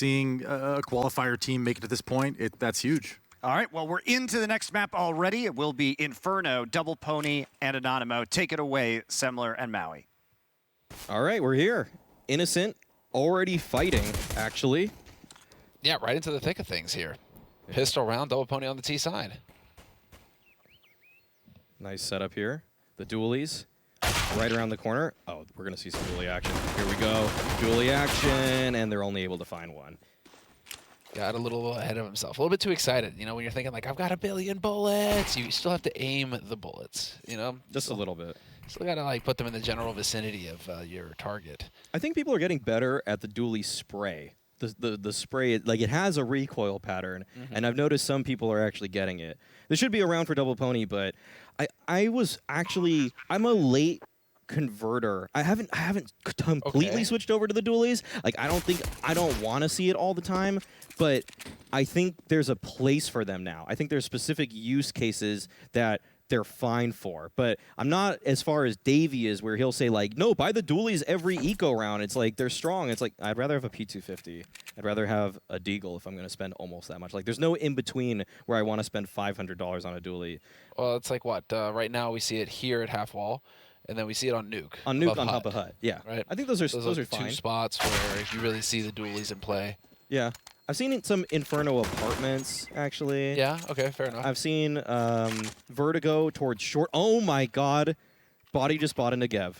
seeing a qualifier team make it to this point, that's huge. All right, well, we're into the next map already. It will be Inferno, Double Pony, and Anonymo. Take it away, Semler and Maui. All right, we're here. Innocent, already fighting, actually. Yeah, right into the thick of things here. Pistol round, Double Pony on the T side. Nice setup here. The dualies right around the corner. Oh, we're going to see some dualie action. Here we go. Dualie action, and they're only able to find one. Got a little ahead of himself. A little bit too excited. You know, when you're thinking, like, I've got 1 billion bullets, you still have to aim the bullets, you know? Just a little bit. Still got to, like, put them in the general vicinity of your target. I think people are getting better at the dualie spray. The spray, like, it has a recoil pattern, and I've noticed some people are actually getting it. This should be around for Double Pony, but I'm a late converter. I haven't completely switched over to the dualies. Like, I don't want to see it all the time, but I think there's a place for them now. I think there's specific use cases that they're fine for. But I'm not as far as Davey is, where he'll say, like, no, buy the dualies every eco round. It's like, they're strong. It's like, I'd rather have a P250. I'd rather have a Deagle if I'm going to spend almost that much. Like, there's no in-between where I want to spend $500 on a dualie. Well, it's like what? Right now we see it here at half wall, and then we see it on Nuke. On Nuke on top of Hut, yeah. Right. I think those are fine. 2 spots where you really see the dualies in play. Yeah. I've seen some Inferno apartments, actually. Yeah, okay, fair enough. I've seen Vertigo towards short. Oh, my God. Body just bought a Negev.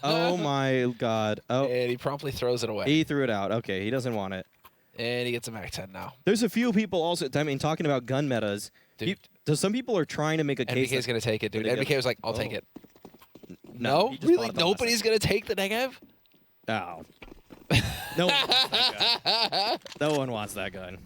Oh, my God. Oh. And he promptly throws it away. He threw it out. Okay, he doesn't want it. And he gets a Mac-10 now. There's a few people also, I mean, talking about gun metas. Some people are trying to make a case. NBK's going to take it, dude. NBK was like, I'll take it. No? Really? Nobody's going to take the Negev? Oh. No one wants that gun. No one wants that gun.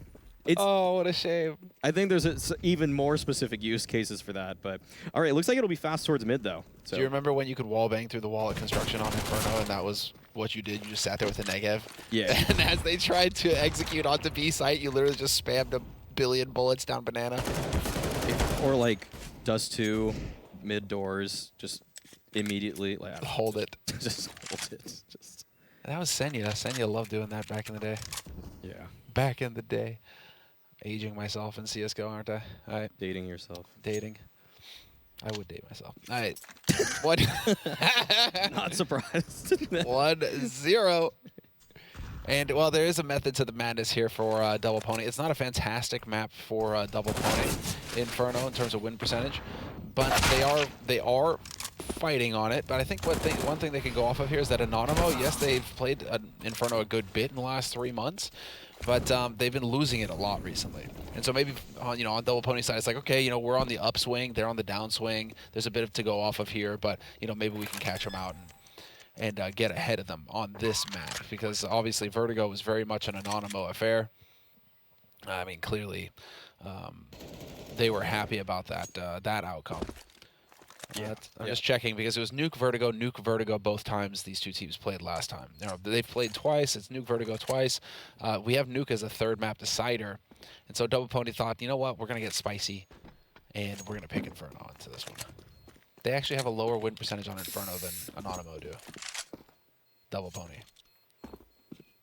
Oh, what a shame. I think there's even more specific use cases for that. But all right, it looks like it'll be fast towards mid, though. So. Do you remember when you could wall bang through the wall at construction on Inferno, and that was what you did? You just sat there with a Negev? Yeah. And as they tried to execute onto B site, you literally just spammed 1 billion bullets down banana. Or like Dust 2, mid doors, just immediately. Like, hold it. Just hold it. Just. That was Senya. Senya loved doing that back in the day. Yeah. Back in the day. Aging myself in CSGO, aren't I? All right. Dating yourself. Dating. I would date myself. All right. What? Not surprised. 1-0. And, well, there is a method to the madness here for Double Pony. It's not a fantastic map for Double Pony Inferno in terms of win percentage, but they are fighting on it. But I think one thing they can go off of here is that Anonymo, yes, they've played Inferno a good bit in the last 3 months, but they've been losing it a lot recently. And so maybe on Double Pony side, it's like, okay, we're on the upswing, they're on the downswing. There's a bit to go off of here, but maybe we can catch them out and get ahead of them on this map, because obviously Vertigo was very much an Anonymo affair. I mean, clearly they were happy about that outcome. Yeah, I'm just checking because it was Nuke Vertigo both times these two teams played last time. They've played twice. It's Nuke Vertigo twice. We have Nuke as a third map decider, and so Double Pony thought, you know what, we're gonna get spicy, and we're gonna pick Inferno into this one. They actually have a lower win percentage on Inferno than Anonymo do. Double Pony.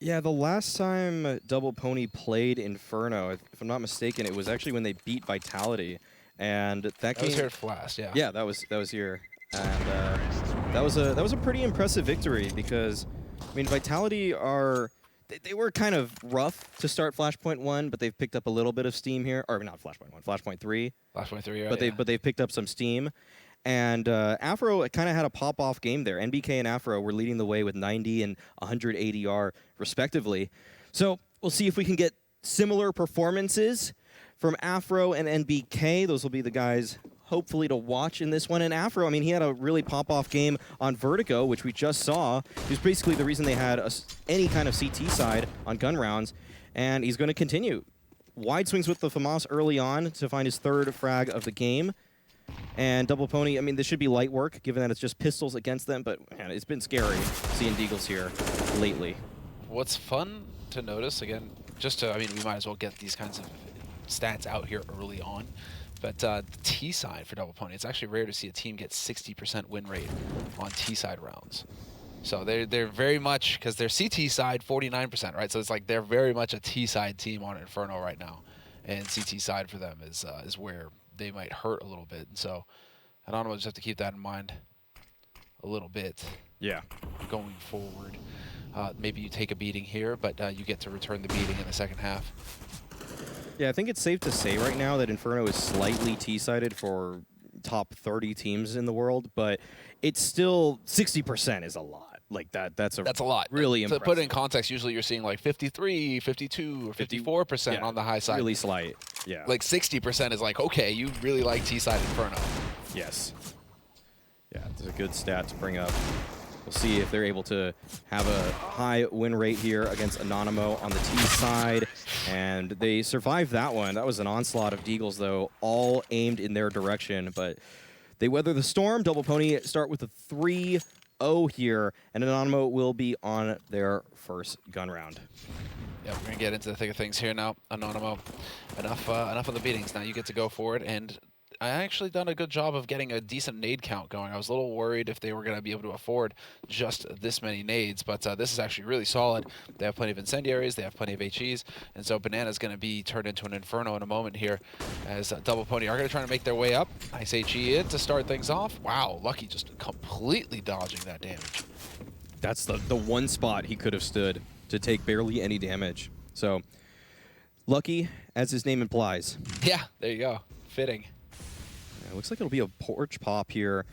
Yeah, the last time Double Pony played Inferno, if I'm not mistaken, it was actually when they beat Vitality. And that game was here at Flash, yeah. Yeah, that was here, and that was a pretty impressive victory because, I mean, Vitality they were kind of rough to start Flashpoint 1, but they've picked up a little bit of steam here, or not Flashpoint 1, Flashpoint 3. Flashpoint 3, right? But they've picked up some steam, and Afro kind of had a pop-off game there. NBK and Afro were leading the way with 90 and 100 ADR respectively. So we'll see if we can get similar performances from Afro and NBK. Those will be the guys, hopefully, to watch in this one. And Afro, I mean, he had a really pop-off game on Vertigo, which we just saw. He was basically the reason they had any kind of CT side on gun rounds. And he's going to continue. Wide swings with the FAMAS early on to find his third frag of the game. And Double Pony, I mean, this should be light work, given that it's just pistols against them. But, man, it's been scary seeing Deagles here lately. What's fun to notice, again, I mean, we might as well get these kinds of stats out here early on, but the T side for Double Pony, it's actually rare to see a team get 60% win rate on T side rounds. So they're very much, because they're CT side 49%, right? So it's like they're very much a T side team on Inferno right now, and CT side for them is where they might hurt a little bit. And so Anonymo just have to keep that in mind a little bit. Yeah. Going forward, maybe you take a beating here, but you get to return the beating in the second half. Yeah, I think it's safe to say right now that Inferno is slightly T-sided for top 30 teams in the world, but it's still 60% is a lot. Like that's a lot. Really impressive. To put it in context, usually you're seeing like 53, 52, or 54% on the high side. Really slight. Yeah. Like 60% is like, okay, you really like T-side Inferno. Yes. Yeah, it's a good stat to bring up. We'll see if they're able to have a high win rate here against Anonymo on the T side. And they survived that one. That was an onslaught of Deagles, though, all aimed in their direction. But they weather the storm. Double Pony start with a 3-0 here. And Anonymo will be on their first gun round. Yeah, we're going to get into the thick of things here now. Anonymo, enough of the beatings. Now you get to go for it. And I actually done a good job of getting a decent nade count going. I was a little worried if they were going to be able to afford just this many nades, but this is actually really solid. They have plenty of incendiaries, they have plenty of HEs, and so Banana's going to be turned into an Inferno in a moment here as Double Pony are going to try to make their way up. Nice HE in to start things off. Wow, Lucky just completely dodging that damage. That's the one spot he could have stood to take barely any damage. So, Lucky, as his name implies. Yeah, there you go. Fitting. It looks like it'll be a porch pop here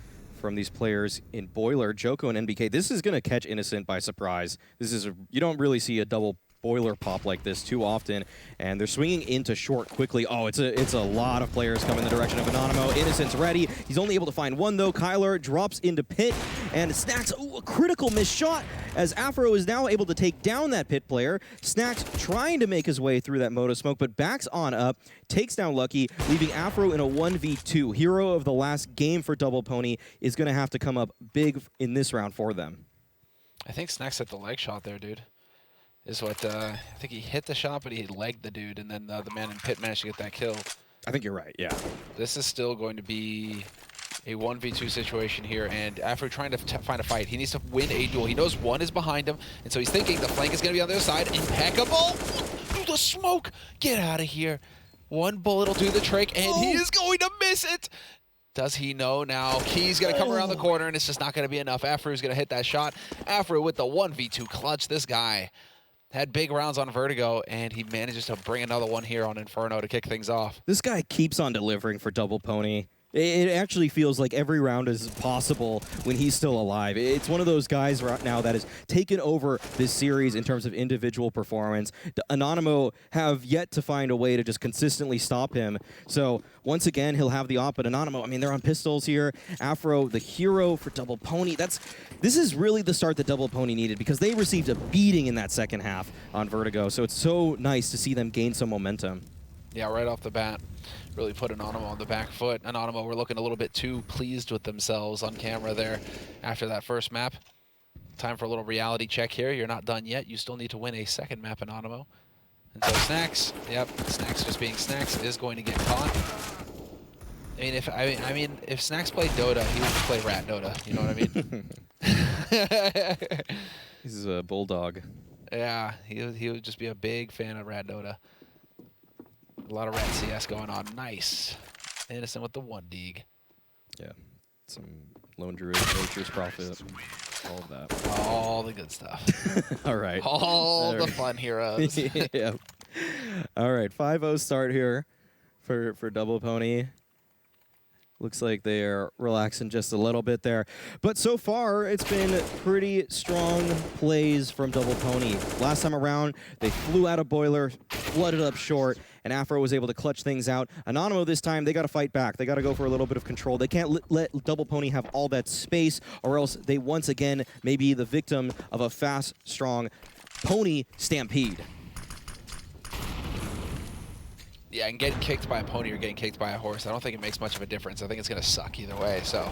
from these players in Boiler, Joko, and NBK. This is going to catch Innocent by surprise. You don't really see a double Boiler pop like this too often, and they're swinging into short quickly. Oh, it's a lot of players coming in the direction of Anonymo. Innocent's ready. He's only able to find one, though. Kyler drops into pit, and Snacks, a critical missed shot, as Afro is now able to take down that pit player. Snacks trying to make his way through that Moto Smoke, but backs on up, takes down Lucky, leaving Afro in a 1v2. Hero of the last game for Double Pony is going to have to come up big in this round for them. I think Snacks hit the leg shot there, dude. Is what I think he hit the shot, but he legged the dude, and then the man in pit managed to get that kill. I think you're right, yeah. This is still going to be a 1v2 situation here, and Afro trying to find a fight. He needs to win a duel. He knows one is behind him, and so he's thinking the flank is going to be on the other side. Impeccable! Through the smoke! Get out of here. One bullet will do the trick, and he is going to miss it! Does he know now? Key's going to come around the corner, and it's just not going to be enough. Afro's going to hit that shot. Afro with the 1v2 clutch. This guy had big rounds on Vertigo, and he manages to bring another one here on Inferno to kick things off. This guy keeps on delivering for Double Pony. It actually feels like every round is possible when he's still alive. It's one of those guys right now that has taken over this series in terms of individual performance. Anonymo have yet to find a way to just consistently stop him. So once again, he'll have the op, but Anonymo, I mean, they're on pistols here. Afro, the hero for Double Pony. This is really the start that Double Pony needed, because they received a beating in that second half on Vertigo. So it's so nice to see them gain some momentum. Yeah, right off the bat, really put Anonymo on the back foot. Anonymo were looking a little bit too pleased with themselves on camera there after that first map. Time for a little reality check here. You're not done yet. You still need to win a second map, Anonymo. And so Snacks, yep, Snacks just being Snacks is going to get caught. I mean, if Snacks played Dota, he would just play Rat Dota. You know what I mean? He's a bulldog. Yeah, he would just be a big fan of Rat Dota. A lot of Rat CS going on. Nice. Innocent with the 1 deeg. Yeah. Some Lone Druid, Nature's Prophet, all of that. All the good stuff. All right. All the fun heroes. Yeah. All right. 5-0 start here for Double Pony. Looks like they are relaxing just a little bit there. But so far, it's been pretty strong plays from Double Pony. Last time around, they flew out of Boiler, flooded up short, and Afro was able to clutch things out. Anonymo this time, they got to fight back. They got to go for a little bit of control. They can't let Double Pony have all that space, or else they once again may be the victim of a fast, strong Pony stampede. Yeah, and getting kicked by a pony or getting kicked by a horse, I don't think it makes much of a difference. I think it's going to suck either way. So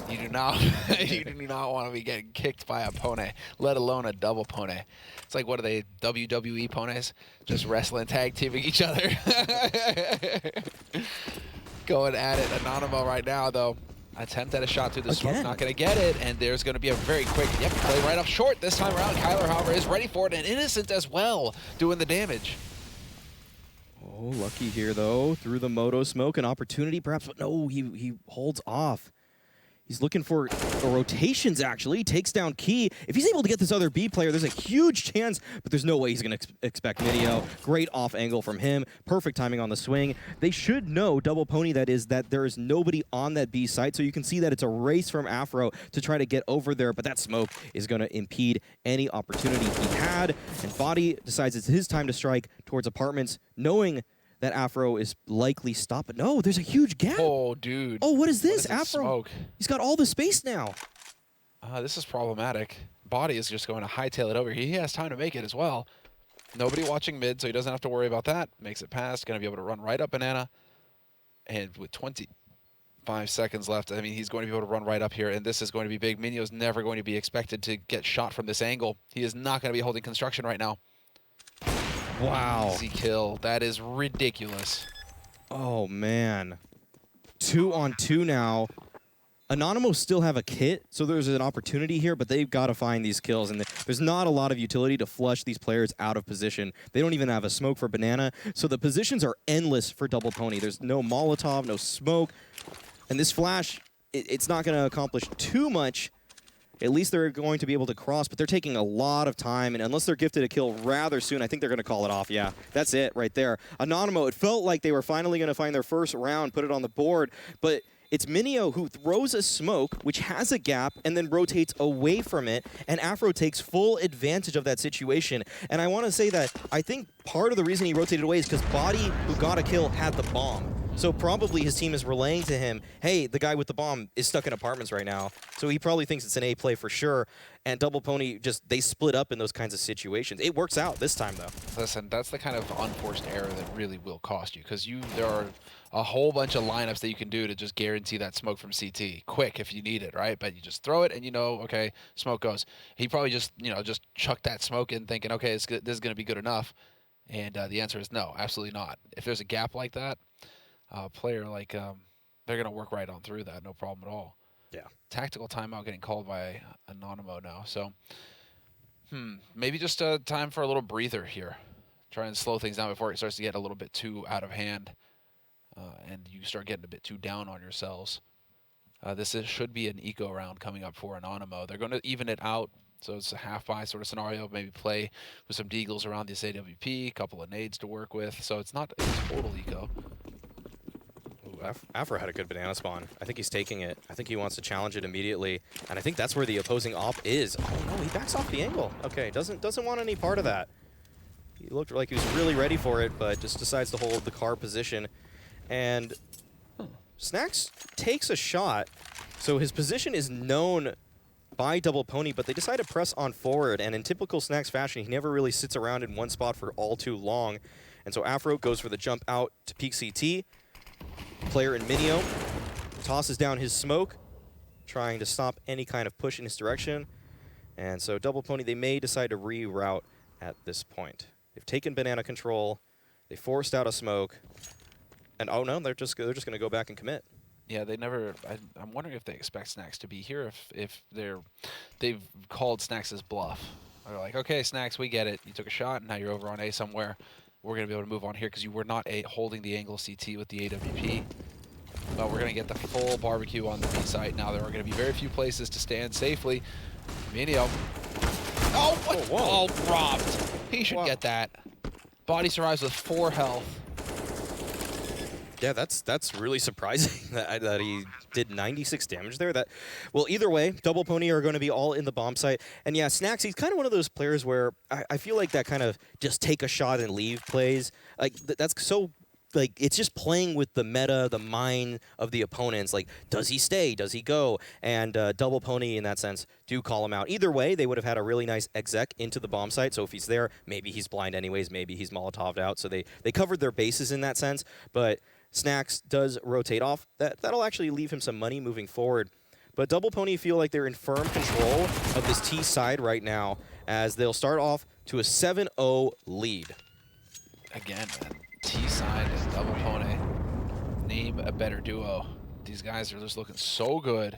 you do not want to be getting kicked by a pony, let alone a double pony. It's like, what are they, WWE ponies? Just wrestling, tag teaming each other. Going at it. Anonymo right now, though, Attempt at a shot through the smoke, not going to get it, and there's going to be a very quick play right up short this time around. Kyler, however, is ready for it, and Innocent as well, doing the damage. Oh, lucky here, though. Through the Moto smoke, an opportunity perhaps, but no, he holds off. He's looking for rotations, actually. He takes down Key. If he's able to get this other B player, there's a huge chance, but there's no way he's going to expect Minio. Great off angle from him. Perfect timing on the swing. They should know, Double Pony that is, that there is nobody on that B site, so you can see that it's a race from Afro to try to get over there, but that smoke is going to impede any opportunity he had, and Body decides it's his time to strike towards apartments, knowing that Afro is likely stopped, but no, there's a huge gap. Oh, dude. Oh, what is this? What is Afro, smoke? He's got all the space now. This is problematic. Body is just going to hightail it over. He has time to make it as well. Nobody watching mid, so he doesn't have to worry about that. Makes it past, going to be able to run right up Banana. And with 25 seconds left, I mean, he's going to be able to run right up here, and this is going to be big. Minio's never going to be expected to get shot from this angle. He is not going to be holding construction right now. Wow. Easy kill. That is ridiculous. Oh, man. 2-on-2 now. Anonymo still have a kit, so there's an opportunity here, but they've got to find these kills, and there's not a lot of utility to flush these players out of position. They don't even have a smoke for Banana, so the positions are endless for Double Pony. There's no Molotov, no smoke, and this flash, it's not going to accomplish too much. At least they're going to be able to cross, but they're taking a lot of time, and unless they're gifted a kill rather soon, I think they're going to call it off. Yeah, that's it right there. Anonymo, it felt like they were finally going to find their first round, put it on the board, but it's Minio who throws a smoke, which has a gap, and then rotates away from it, and Afro takes full advantage of that situation. And I want to say that I think part of the reason he rotated away is because Body, who got a kill, had the bomb. So probably his team is relaying to him, hey, the guy with the bomb is stuck in apartments right now. So he probably thinks it's an A play for sure. And Double Pony, they split up in those kinds of situations. It works out this time, though. Listen, that's the kind of unforced error that really will cost you, because there are a whole bunch of lineups that you can do to just guarantee that smoke from CT quick if you need it, right? But you just throw it and you know, okay, smoke goes. He probably just, just chucked that smoke in thinking, okay, this is going to be good enough. And the answer is no, absolutely not. If there's a gap like that, a player like, they're going to work right on through that, no problem at all. Yeah. Tactical timeout getting called by Anonymo now. So, maybe just time for a little breather here. Try and slow things down before it starts to get a little bit too out of hand. And you start getting a bit too down on yourselves. This should be an eco round coming up for Anonymo. They're going to even it out. So it's a half-buy sort of scenario. Maybe play with some deagles around this AWP, a couple of nades to work with. So it's not a total eco. Afro had a good banana spawn. I think he's taking it. I think he wants to challenge it immediately. And I think that's where the opposing op is. Oh, no, he backs off the angle. Okay, doesn't want any part of that. He looked like he was really ready for it, but just decides to hold the car position. And Snacks takes a shot. So his position is known by Double Pony, but they decide to press on forward. And in typical Snacks fashion, he never really sits around in one spot for all too long. And so Afro goes for the jump out to peek CT. Player in Minio tosses down his smoke, trying to stop any kind of push in his direction. And so Double Pony, they may decide to reroute at this point. They've taken banana control. They forced out a smoke. And oh no, they're just going to go back and commit. Yeah, they never. I'm wondering if they expect Snacks to be here. If they've called Snacks' bluff. They're like, okay, Snacks, we get it. You took a shot, and now you're over on A somewhere. We're going to be able to move on here because you were not holding the angle CT with the AWP. But we're going to get the full barbecue on the B site. Now there are going to be very few places to stand safely. Minio. Oh, what? Whoa. Oh, robbed. He should get that. Body survives with 4 health. Yeah, that's really surprising that he did 96 damage there. Well, either way, Double Pony are going to be all in the bomb site. And yeah, Snacks, he's kind of one of those players where I feel like that kind of just take a shot and leave plays. Like, that's so, like, it's just playing with the meta, the mind of the opponents. Like, does he stay? Does he go? And Double Pony, in that sense, do call him out. Either way, they would have had a really nice exec into the bomb site. So if he's there, maybe he's blind anyways. Maybe he's Molotov'd out. So they covered their bases in that sense. But Snacks does rotate off. That'll actually leave him some money moving forward. But Double Pony feel like they're in firm control of this T side right now, as they'll start off to a 7-0 lead. Again, man. T side and Double Pony. Name a better duo. These guys are just looking so good.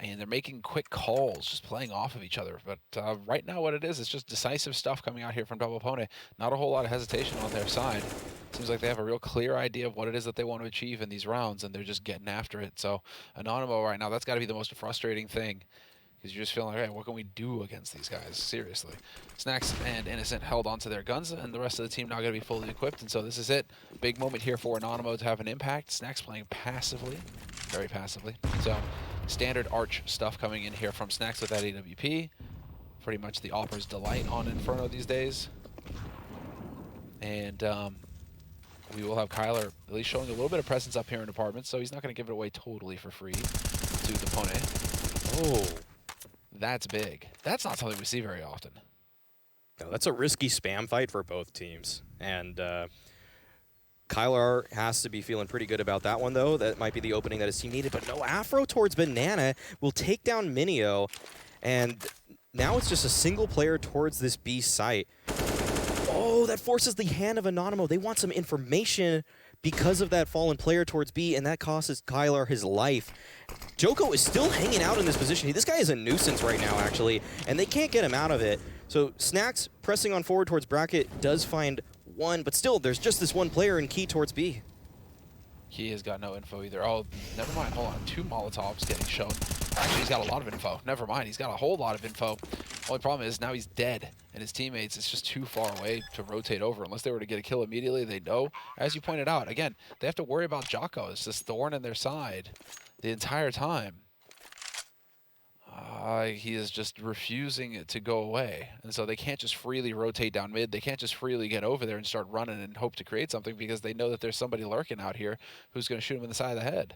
And they're making quick calls, just playing off of each other. But right now what it is, it's just decisive stuff coming out here from Double Poney. Not a whole lot of hesitation on their side. Seems like they have a real clear idea of what it is that they want to achieve in these rounds, and they're just getting after it. So Anonymo right now, that's got to be the most frustrating thing. Because you're just feeling like, hey, what can we do against these guys? Seriously. Snacks and Innocent held onto their guns, and the rest of the team now going to be fully equipped. And so this is it. Big moment here for Anonymo to have an impact. Snacks playing passively, very passively. So standard Arch stuff coming in here from Snacks with that AWP. Pretty much the Opera's delight on Inferno these days. And we will have Kyler at least showing a little bit of presence up here in Apartments, so he's not going to give it away totally for free to the Poney. Oh. That's big. That's not something we see very often. No, that's a risky spam fight for both teams. And Kyler has to be feeling pretty good about that one, though. That might be the opening that his team needed. But no, Afro towards Banana will take down Minio. And now it's just a single player towards this B site. Oh, that forces the hand of Anonymo. They want some information because of that fallen player towards B, and that costs Kyler his life. Joko is still hanging out in this position. This guy is a nuisance right now, actually, and they can't get him out of it. So Snacks pressing on forward towards Bracket does find one, but still, there's just this one player in Key towards B. He has got no info either. Oh, never mind. Hold on. 2 Molotovs getting shown. Actually, he's got a lot of info. Never mind. He's got a whole lot of info. Only problem is now he's dead, and his teammates, it's just too far away to rotate over. Unless they were to get a kill immediately, they know. As you pointed out, again, they have to worry about Jocko. It's this thorn in their side the entire time. He is just refusing to go away. And so they can't just freely rotate down mid. They can't just freely get over there and start running and hope to create something because they know that there's somebody lurking out here who's going to shoot him in the side of the head.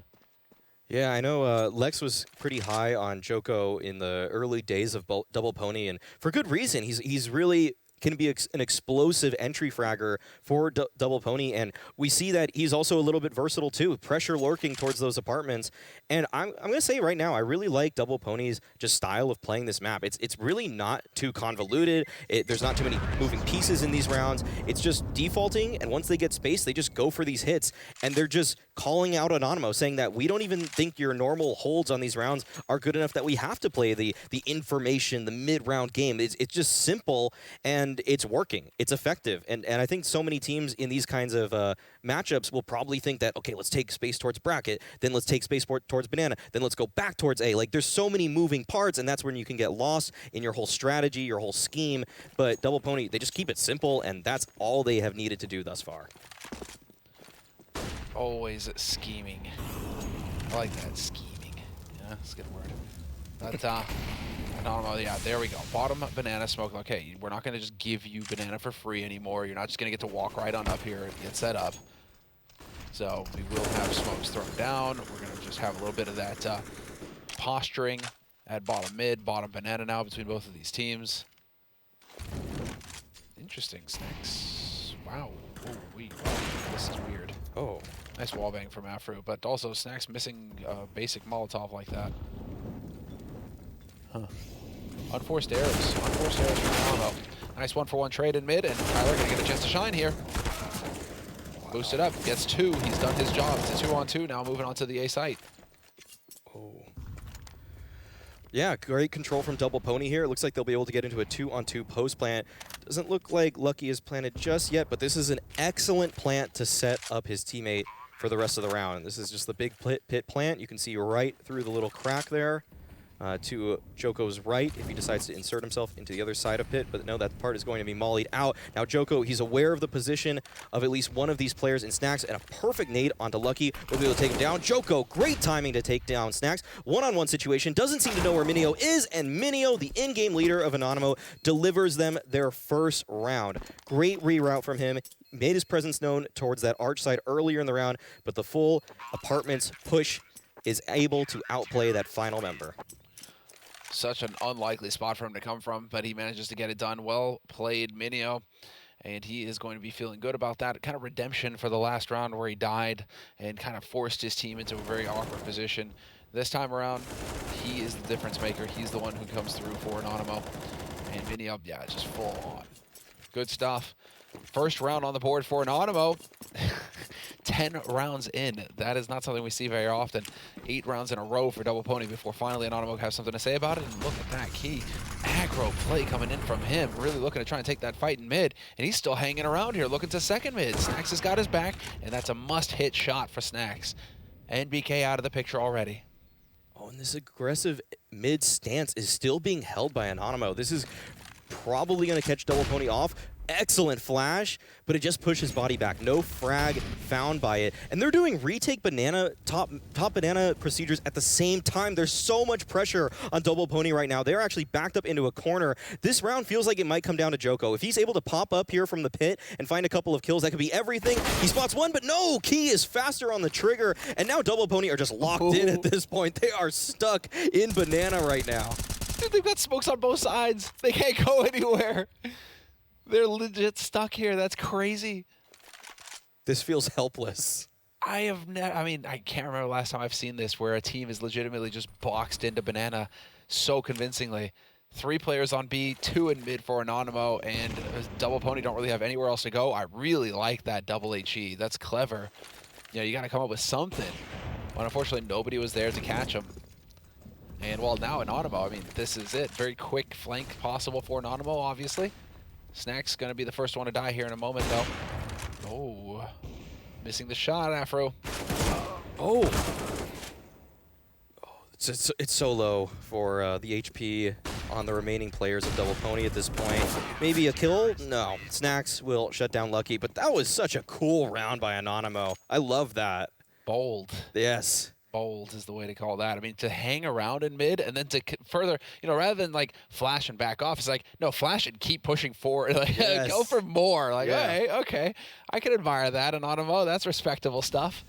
Yeah, I know Lex was pretty high on Joko in the early days of Double Poney, and for good reason. He's really can be an explosive entry fragger for Double Poney, and we see that he's also a little bit versatile too. Pressure lurking towards those apartments, and I'm going to say right now, I really like Double Poney's just style of playing this map. It's really not too convoluted. There's not too many moving pieces in these rounds. It's just defaulting, and once they get space, they just go for these hits, and they're just calling out Anonymo, saying that we don't even think your normal holds on these rounds are good enough that we have to play the information, the mid-round game. It's just simple, and it's working. It's effective. And I think so many teams in these kinds of matchups will probably think that, okay, let's take space towards Bracket, then let's take space towards Banana, then let's go back towards A. Like, there's so many moving parts, and that's when you can get lost in your whole strategy, your whole scheme. But Double Poney, they just keep it simple, and that's all they have needed to do thus far. Always scheming. I like that, scheming. Yeah, that's a good word. But, Anonymo, yeah, there we go. Bottom Banana smoke. Okay, we're not going to just give you Banana for free anymore. You're not just going to get to walk right on up here and get set up. So we will have smokes thrown down. We're going to just have a little bit of that posturing at bottom mid, bottom Banana now between both of these teams. Interesting, Snacks. Wow. Ooh, wow. This is weird. Oh. Nice wallbang from Afro, but also Snacks missing a basic Molotov like that. Huh. Unforced errors. Unforced errors from Anonymo. Nice 1-for-1 trade in mid, and Kyler gonna get a chance to shine here. Boost it up. Gets 2. He's done his job. It's a 2-on-2 now, moving on to the A site. Oh. Yeah, great control from Double Poney here. It looks like they'll be able to get into a 2-on-2 post plant. Doesn't look like Lucky is planted just yet, but this is an excellent plant to set up his teammate for the rest of the round. This is just the big pit plant. You can see right through the little crack there. To Joko's right if he decides to insert himself into the other side of pit, but no, that part is going to be mollied out. Now Joko, he's aware of the position of at least one of these players in Snacks, and a perfect nade onto Lucky. We'll be able to take him down. Joko, great timing to take down Snacks. One-on-one situation, doesn't seem to know where Minio is, and Minio, the in-game leader of Anonymo, delivers them their first round. Great reroute from him. Made his presence known towards that arch side earlier in the round, but the full Apartments push is able to outplay that final member. Such an unlikely spot for him to come from, but he manages to get it done. Well played, Minio, and he is going to be feeling good about that. Kind of redemption for the last round where he died and kind of forced his team into a very awkward position. This time around, he is the difference maker. He's the one who comes through for Anonymo. And Minio, yeah, just full on. Good stuff. First round on the board for Anonymo. 10 rounds in. That is not something we see very often. 8 rounds in a row for Double Pony before finally Anonymo has something to say about it. And look at that key aggro play coming in from him, really looking to try and take that fight in mid. And he's still hanging around here, looking to second mid. Snacks has got his back, and that's a must-hit shot for Snacks. NBK out of the picture already. Oh, and this aggressive mid stance is still being held by Anonymo. This is probably going to catch Double Pony off. Excellent flash, but it just pushed his body back. No frag found by it. And they're doing retake banana, top banana procedures at the same time. There's so much pressure on Double Pony right now. They're actually backed up into a corner. This round feels like it might come down to Joko. If he's able to pop up here from the pit and find a couple of kills, that could be everything. He spots one, but no! Key is faster on the trigger, and now Double Pony are just locked in at this point. They are stuck in banana right now. Dude, they've got smokes on both sides. They can't go anywhere. They're legit stuck here. That's crazy. This feels helpless. I mean, I can't remember the last time I've seen this where a team is legitimately just boxed into banana so convincingly. 3 players on B, 2 in mid for Anonymo, and Double Pony don't really have anywhere else to go. I really like that double HE. That's clever. You know, you got to come up with something. But unfortunately, nobody was there to catch him. And well, now Anonymo, I mean, this is it. Very quick flank possible for Anonymo, obviously. Snack's going to be the first one to die here in a moment, though. Oh, missing the shot, Afro. Oh. It's so low for the HP on the remaining players of Double Pony at this point. Maybe a kill? No. Snacks will shut down Lucky, but that was such a cool round by Anonymo. I love that. Bold. Yes. Bold is the way to call that. I mean, to hang around in mid and then to further, you know, rather than like flash and back off, it's like, no, flash and keep pushing forward. Like, yes. Go for more. Like, yeah. Hey, okay, I can admire that. Anonymo, that's respectable stuff.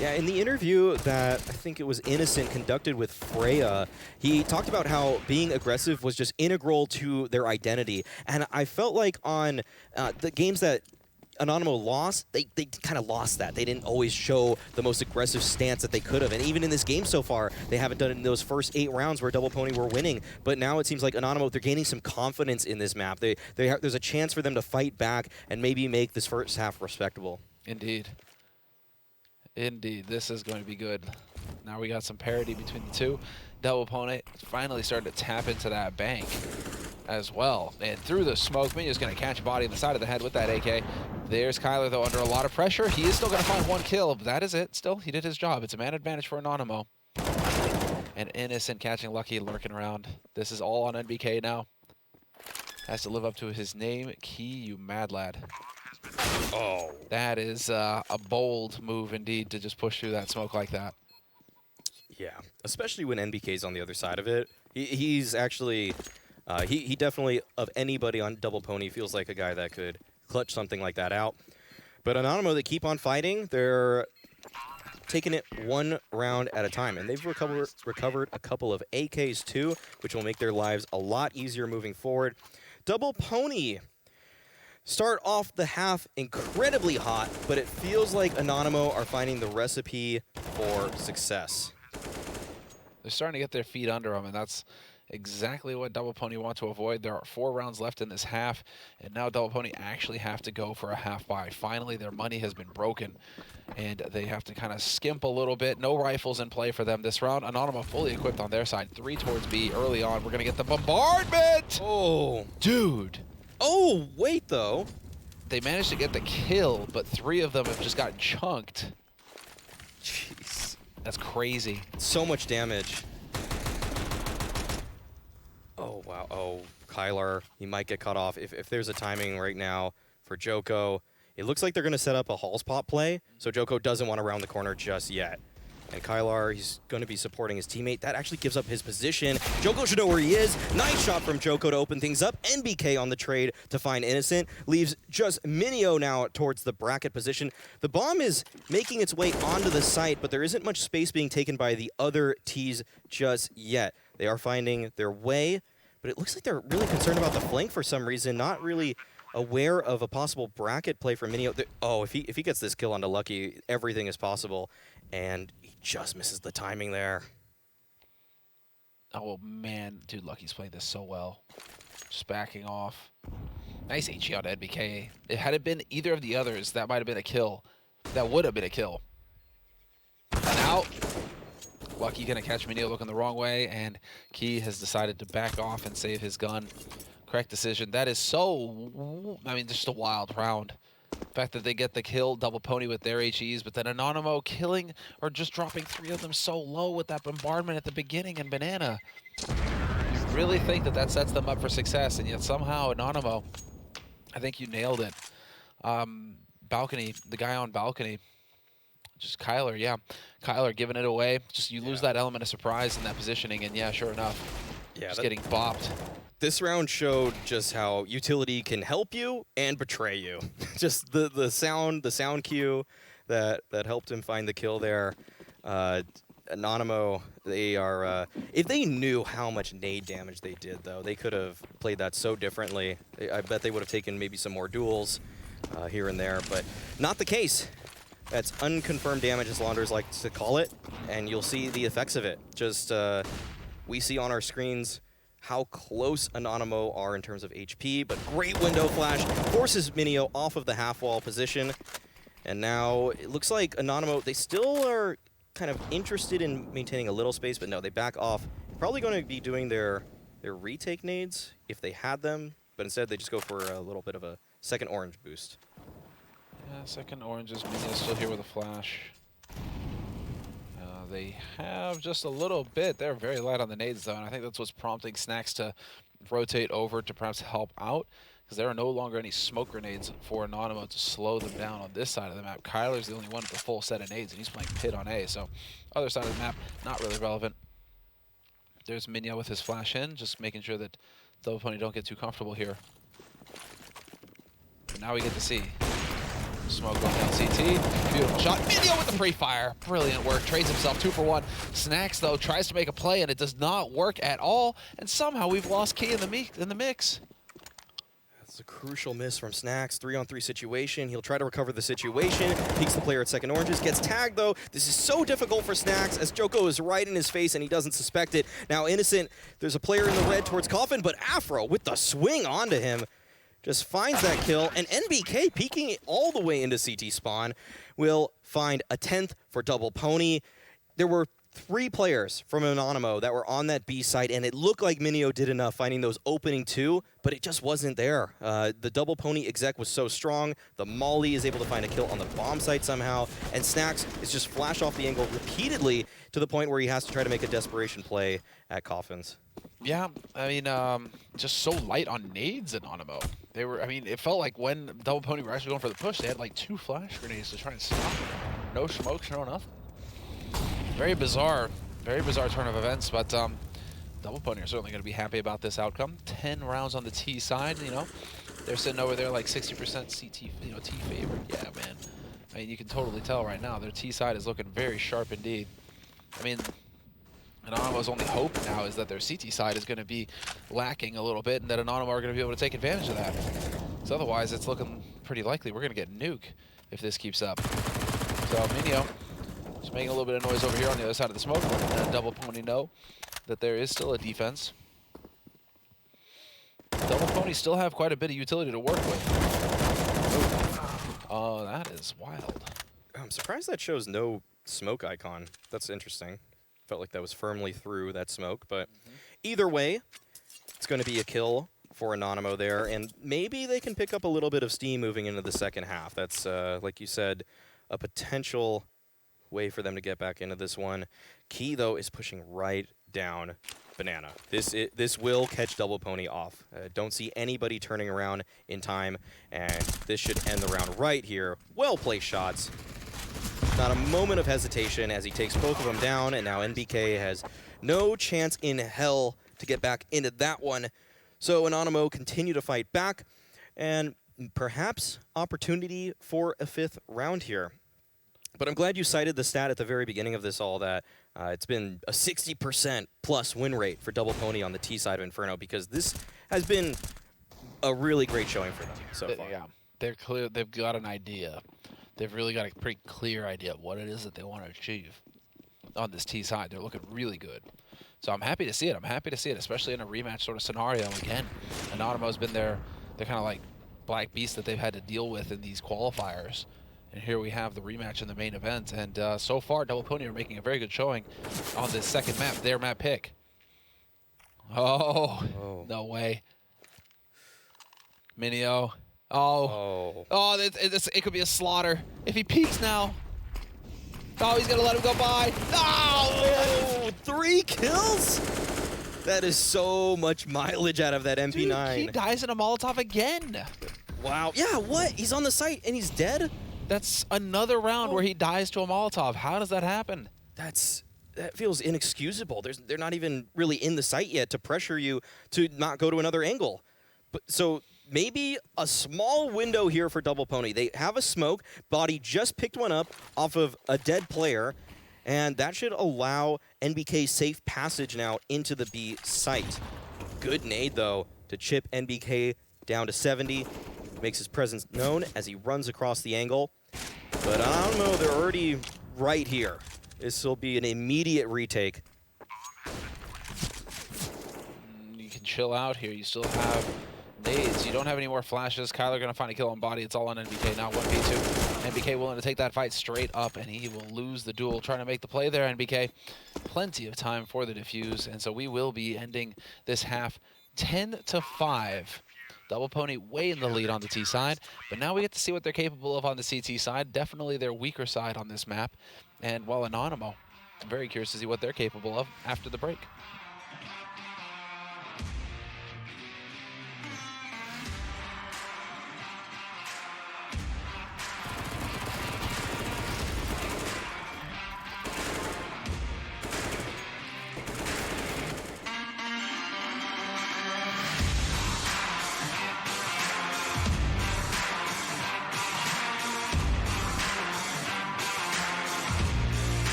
Yeah, in the interview that I think it was Innocent conducted with Freya, he talked about how being aggressive was just integral to their identity. And I felt like on the games that Anonymo lost, they kind of lost that. They didn't always show the most aggressive stance that they could have. And even in this game so far, they haven't done it in those first 8 rounds where Double Pony were winning. But now it seems like Anonymo, they're gaining some confidence in this map. There's a chance for them to fight back and maybe make this first half respectable. Indeed. Indeed, this is going to be good. Now we got some parity between the two. Double Pony finally starting to tap into that bank as well. And through the smoke, Minya's going to catch a body in the side of the head with that AK. There's Kyler, though, under a lot of pressure. He is still going to find 1 kill, but that is it. Still, he did his job. It's a man advantage for Anonymo. And Innocent catching Lucky, lurking around. This is all on NBK now. Has to live up to his name. Key, you mad lad. Oh. That is a bold move indeed to just push through that smoke like that. Yeah, especially when NBK's on the other side of it. He's actually... he definitely, of anybody on Double Pony, feels like a guy that could clutch something like that out. But Anonymo, they keep on fighting. They're taking it 1 round at a time. And they've recovered a couple of AKs too, which will make their lives a lot easier moving forward. Double Pony start off the half incredibly hot, but it feels like Anonymo are finding the recipe for success. They're starting to get their feet under them, and that's exactly what Double Pony want to avoid. There are 4 rounds left in this half, and now Double Pony actually have to go for a half buy. Finally, their money has been broken, and they have to kind of skimp a little bit. No rifles in play for them this round. Anonymo fully equipped on their side. 3 towards B early on. We're going to get the bombardment! Oh. Dude. Oh, wait, though. They managed to get the kill, but 3 of them have just gotten chunked. Jeez. That's crazy. So much damage. Oh, wow. Oh, Kyler, he might get cut off. If there's a timing right now for Joko, it looks like they're going to set up a Halls Pop play, so Joko doesn't want to round the corner just yet. And Kylar, he's going to be supporting his teammate. That actually gives up his position. Joko should know where he is. Nice shot from Joko to open things up. NBK on the trade to find Innocent. Leaves just Minio now towards the bracket position. The bomb is making its way onto the site, but there isn't much space being taken by the other Ts just yet. They are finding their way, but it looks like they're really concerned about the flank for some reason, not really aware of a possible bracket play for Minio. Oh, if he gets this kill onto Lucky, everything is possible. And he just misses the timing there. Oh, man. Dude, Lucky's playing this so well. Just backing off. Nice HE on NBK. Had it been either of the others, that might have been a kill. That would have been a kill. And out. Lucky gonna catch Minio looking the wrong way, and Key has decided to back off and save his gun. Correct decision. That is so, I mean, just a wild round. The fact that they get the kill, Double Pony with their HEs, but then Anonymo killing or just dropping 3 of them so low with that bombardment at the beginning and Banana. You really think that that sets them up for success, and yet somehow Anonymo, I think you nailed it. Balcony, the guy on balcony, just Kyler, yeah. Kyler giving it away. Just you lose that element of surprise in that positioning, and yeah, sure enough, just getting bopped. This round showed just how utility can help you and betray you. Just the sound cue that helped him find the kill there. Anonymo, they are if they knew how much nade damage they did, though, they could have played that so differently. I bet they would have taken maybe some more duels here and there, but not the case. That's unconfirmed damage, as Launders like to call it, and you'll see the effects of it. Just we see on our screens how close Anonymo are in terms of HP, but great window flash forces Minio off of the half-wall position. And now it looks like Anonymo, they still are kind of interested in maintaining a little space, but no, they back off. Probably going to be doing their retake nades if they had them, but instead they just go for a little bit of a second orange boost. Yeah, second oranges. Minio's still here with a flash. They have just a little bit. They're very light on the nades, though, and I think that's what's prompting Snacks to rotate over to perhaps help out, because there are no longer any smoke grenades for Anonymo to slow them down on this side of the map. Kyler's the only one with a full set of nades, and he's playing pit on A, so other side of the map, not really relevant. There's Minio with his flash in, just making sure that Double Pony don't get too comfortable here. But now we get to see. Smoke going down CT. Beautiful shot. Minio with the pre-fire. Brilliant work. Trades himself 2 for 1. Snacks, though, tries to make a play, and it does not work at all. And somehow we've lost Key in the mix. That's a crucial miss from Snacks. 3-on-3 situation. He'll try to recover the situation. Peeks the player at second oranges. Gets tagged, though. This is so difficult for Snacks as Joko is right in his face, and he doesn't suspect it. Now, Innocent, there's a player in the red towards Coffin, but Afro with the swing onto him just finds that kill, and NBK peeking all the way into CT spawn will find a 10th for Double Pony. There were 3 players from Anonymo that were on that B side, and it looked like Minio did enough finding those opening 2, but it just wasn't there. The Double Pony exec was so strong. The Molly is able to find a kill on the bomb site somehow, and Snacks is just flash off the angle repeatedly to the point where he has to try to make a desperation play at Coffins. Yeah, I mean, just so light on nades in Anonymo. They were, I mean, it felt like when Double Pony were actually going for the push, they had like 2 flash grenades to try and stop it. No smokes, no nothing. Very bizarre turn of events, but Double Pony are certainly going to be happy about this outcome. 10 rounds on the T side, you know. They're sitting over there like 60% CT, you know, T favorite. Yeah, man. I mean, you can totally tell right now their T side is looking very sharp indeed. I mean, Anonymo's only hope now is that their CT side is going to be lacking a little bit, and that Anonymo are going to be able to take advantage of that. So otherwise, it's looking pretty likely we're going to get nuke if this keeps up. So Minio just making a little bit of noise over here on the other side of the smoke, letting Double Pony know that there is still a defense. Double Pony still have quite a bit of utility to work with. Oh, that is wild. I'm surprised that shows no smoke icon. That's interesting. Felt like that was firmly through that smoke, but either way, it's going to be a kill for Anonymo there, and maybe they can pick up a little bit of steam moving into the second half. That's, like you said, a potential way for them to get back into this one. Key, though, is pushing right down Banana. This will catch Double Pony off. Don't see anybody turning around in time, and this should end the round right here. Well-placed shots. Not a moment of hesitation as he takes both of them down, and now NBK has no chance in hell to get back into that one. So Anonymo continue to fight back, and perhaps opportunity for a 5th round here. But I'm glad you cited the stat at the very beginning of this all that it's been a 60% plus win rate for Double Pony on the T side of Inferno, because this has been a really great showing for them so far. Yeah, they're clear. They've got an idea. They've really got a pretty clear idea of what it is that they want to achieve on this T side. They're looking really good. So I'm happy to see it. I'm happy to see it, especially in a rematch sort of scenario. Again, Anonymo's been their kind of like black beast that they've had to deal with in these qualifiers. And here we have the rematch in the main event. And so far, Double Poney are making a very good showing on this second map, their map pick. Oh. No way. Minio. It could be a slaughter. If he peeks now. Oh, he's going to let him go by. Oh, 3 kills? That is so much mileage out of that MP9. Dude, he dies in a Molotov again. Wow. Yeah, what? He's on the site and he's dead? That's another round where he dies to a Molotov. How does that happen? That feels inexcusable. They're not even really in the site yet to pressure you to not go to another angle. But so maybe a small window here for Double Poney. They have a smoke. Body just picked one up off of a dead player, and that should allow NBK safe passage now into the B site. Good nade, though, to chip NBK down to 70. Makes his presence known as he runs across the angle. But I don't know, they're already right here. This will be an immediate retake. You can chill out here. You still have nades. You don't have any more flashes. Kyler going to find a kill on body. It's all on NBK now. 1v2. NBK willing to take that fight straight up, and he will lose the duel. Trying to make the play there, NBK. Plenty of time for the defuse, and so we will be ending this half 10-5. Double Poney way in the lead on the T side, but now we get to see what they're capable of on the CT side. Definitely their weaker side on this map. And while Anonymo, I'm very curious to see what they're capable of after the break.